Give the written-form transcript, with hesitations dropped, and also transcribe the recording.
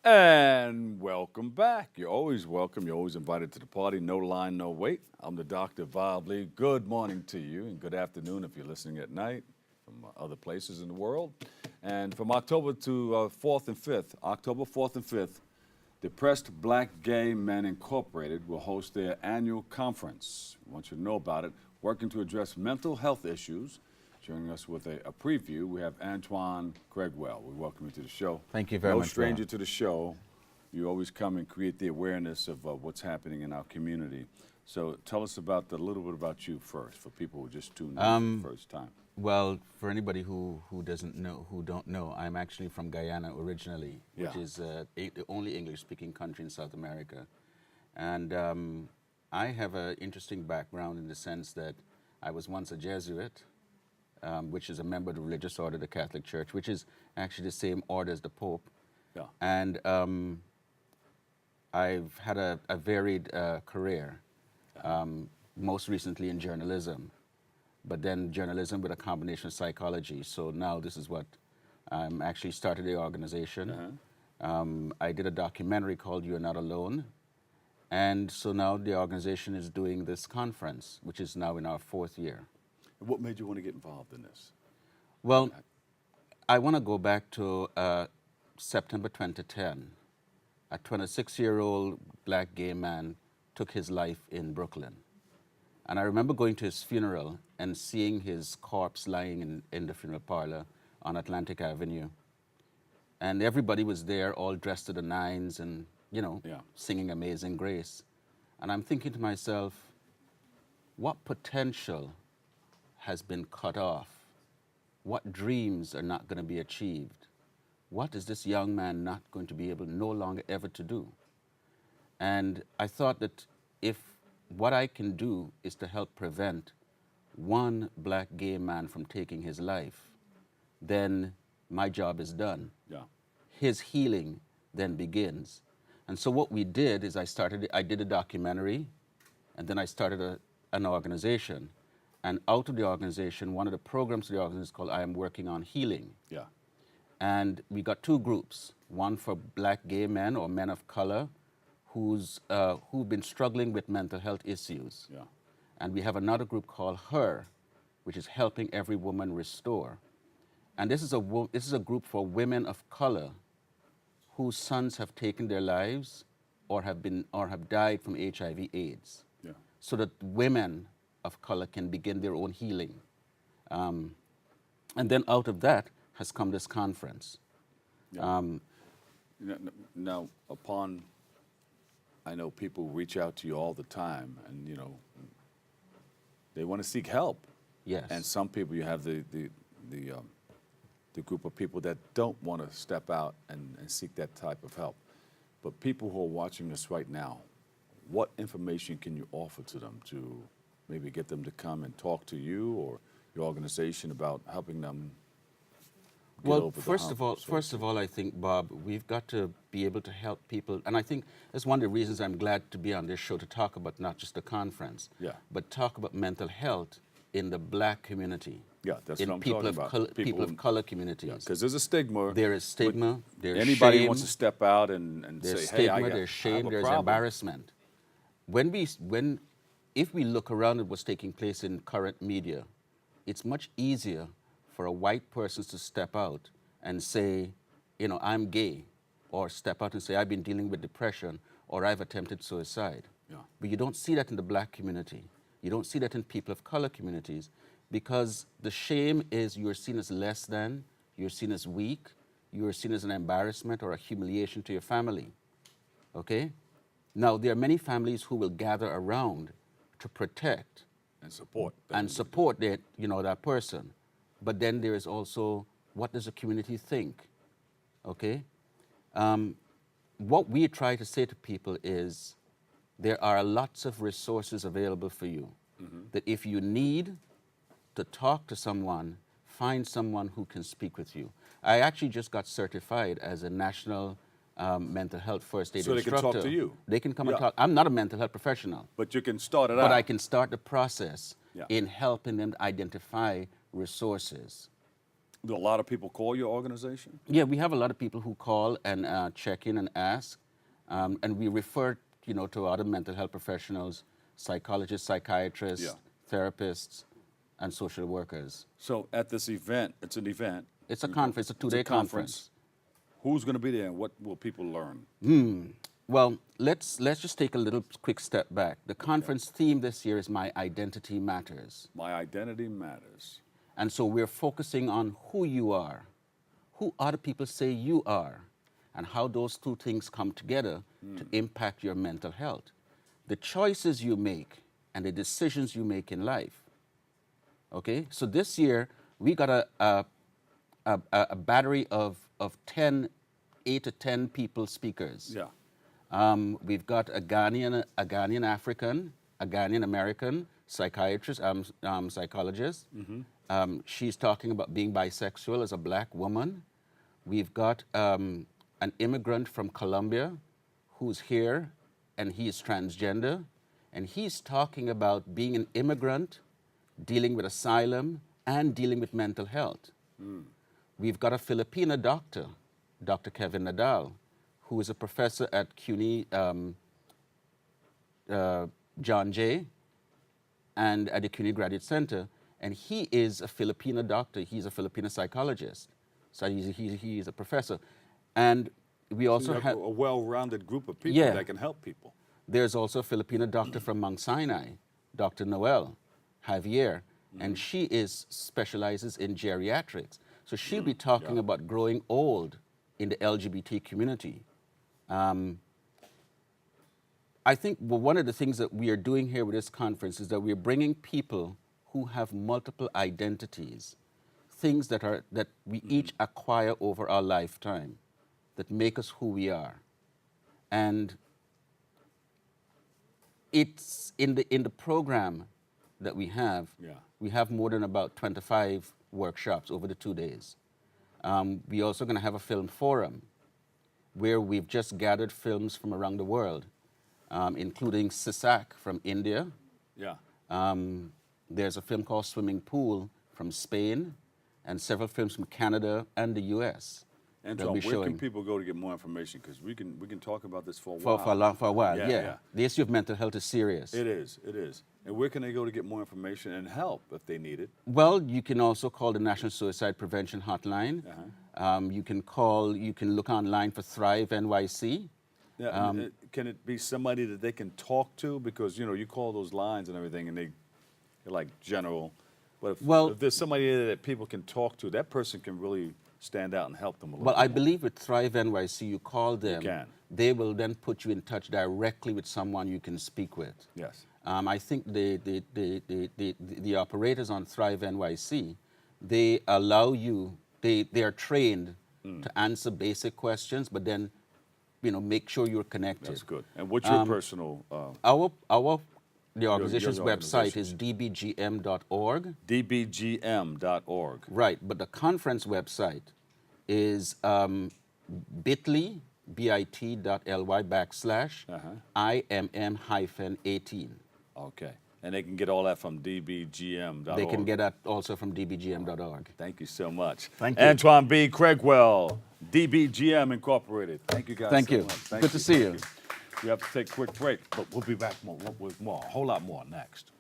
And welcome back. You're always welcome. You're always invited to the party. No line, no wait. I'm the Dr. Bob Lee. Good morning to you, and good afternoon if you're listening at night from other places in the world. And from October to 4th and 5th, October 4th and 5th, Depressed Black Gay Men Incorporated will host their annual conference. I want you to know about it. Working to address mental health issues. Joining us with a preview, we have Antoine Craigwell. We welcome you to the show. Thank you very much. No stranger to the show. You always come and create the awareness of what's happening in our community. So tell us about a little bit about you first, for people who just tuned in for the first time. Well, for anybody who don't know, I'm actually from Guyana originally, which is the only English-speaking country in South America. And I have an interesting background in the sense that I was once a Jesuit, which is a member of the religious order of the Catholic Church, which is actually the same order as the Pope. Yeah. And I've had a varied career, most recently in journalism, but then journalism with a combination of psychology. So now this is what I'm actually started the organization. I did a documentary called You're Not Alone. And so now the organization is doing this conference, which is now in our 4th year. What made you want to get involved in this? Well, I want to go back to September 2010. A 26-year-old black gay man took his life in Brooklyn. And I remember going to his funeral and seeing his corpse lying in the funeral parlor on Atlantic Avenue. And everybody was there all dressed to the nines and, singing Amazing Grace. And I'm thinking to myself, what potential has been cut off? What dreams are not going to be achieved? What is this young man not going to be able no longer ever to do? And I thought that if what I can do is to help prevent one black gay man from taking his life, then my job is done. Yeah. His healing then begins. And so what we did is I did a documentary, and then I started an organization. And out of the organization, one of the programs of the organization is called I Am Working on Healing. Yeah. And we got 2 groups, one for black gay men or men of color who've been struggling with mental health issues. Yeah. And we have another group called HER, which is Helping Every Woman Restore. And this is a group for women of color whose sons have taken their lives or have died from HIV/AIDS. Yeah. So that women of color can begin their own healing. And then out of that has come this conference. Yeah. Now, I know people reach out to you all the time, and they want to seek help. Yes. And some people, you have the group of people that don't want to step out and seek that type of help. But people who are watching us right now, what information can you offer to them to maybe get them to come and talk to you or your organization about helping them get over the hump? First of all, I think, Bob, we've got to be able to help people. And I think that's one of the reasons I'm glad to be on this show, to talk about not just the conference, but talk about mental health in the black community. Yeah, that's in what I'm talking about. People of color communities. Because there's a stigma. There is stigma. There's anybody shame. Wants to step out and there's say, stigma, hey, there's shame, there's problem. embarrassment. If we look around at what's taking place in current media, it's much easier for a white person to step out and say, I'm gay, or step out and say, I've been dealing with depression, or I've attempted suicide. Yeah. But you don't see that in the black community. You don't see that in people of color communities, because the shame is you're seen as less than, you're seen as weak, you're seen as an embarrassment or a humiliation to your family. Okay? Now, there are many families who will gather around to protect and support that person. But then there is also, what does the community think? Okay? What we try to say to people is there are lots of resources available for you. That if you need to talk to someone, find someone who can speak with you. I actually just got certified as a national mental health first aid instructor. So they can talk to you? They can come and talk. I'm not a mental health professional. But you can start it out. But I can start the process in helping them identify resources. Do a lot of people call your organization? Yeah, we have a lot of people who call and check in and ask, and we refer, to other mental health professionals, psychologists, psychiatrists, Yeah. therapists, and social workers. So at this event, it's an event. It's a conference, a two-day conference. Who's going to be there and what will people learn? Well, let's just take a little quick step back. The conference theme this year is My Identity Matters. My identity matters. And so we're focusing on who you are, who other people say you are, and how those two things come together to impact your mental health. The choices you make and the decisions you make in life. Okay? So this year, we got a battery of 8 to 10 people speakers. Yeah. We've got a Ghanaian African, a Ghanaian American psychiatrist, psychologist. She's talking about being bisexual as a black woman. We've got an immigrant from Colombia who's here, and he is transgender, and he's talking about being an immigrant, dealing with asylum, and dealing with mental health. We've got a Filipino doctor, Dr. Kevin Nadal, who is a professor at CUNY John Jay and at the CUNY Graduate Center, and he is a Filipino doctor. He's a Filipino psychologist, so he's a professor. And we also have a well-rounded group of people that can help people. There's also a Filipino doctor from Mount Sinai, Dr. Noel Javier, and she specializes in geriatrics. So she'll be talking about growing old in the LGBT community. I think one of the things that we are doing here with this conference is that we're bringing people who have multiple identities, things that we each acquire over our lifetime that make us who we are. And it's in the program that we have more than about 25 workshops over the 2 days. We're also going to have a film forum where we've just gathered films from around the world, including Sisak from India. Yeah. There's a film called Swimming Pool from Spain, and several films from Canada and the U.S. Antoine, where can people go to get more information? Because we can talk about this for a while. For a while, yeah. The issue of mental health is serious. It is. And where can they go to get more information and help if they need it? Well, you can also call the National Suicide Prevention Hotline. You can look online for Thrive NYC. Yeah, can it be somebody that they can talk to? Because, you call those lines and everything, and they're like general. But if there's somebody there that people can talk to, that person can really stand out and help them a little bit. Well, I believe with Thrive NYC, you call them. You can. They will then put you in touch directly with someone you can speak with. Yes. I think the operators on Thrive NYC, they allow you, they are trained to answer basic questions, but then, make sure you're connected. That's good. And what's your personal? The organization's website is dbgm.org. dbgm.org. Right, but the conference website is bit.ly/IMM-18. Okay. And they can get all that from dbgm.org. They can get that also from dbgm.org. Thank you so much. Thank you. Antoine B. Craigwell, DBGM Incorporated. Thank you guys Thank so you. much. Good to see you. We have to take a quick break, but we'll be back with more, a whole lot more next.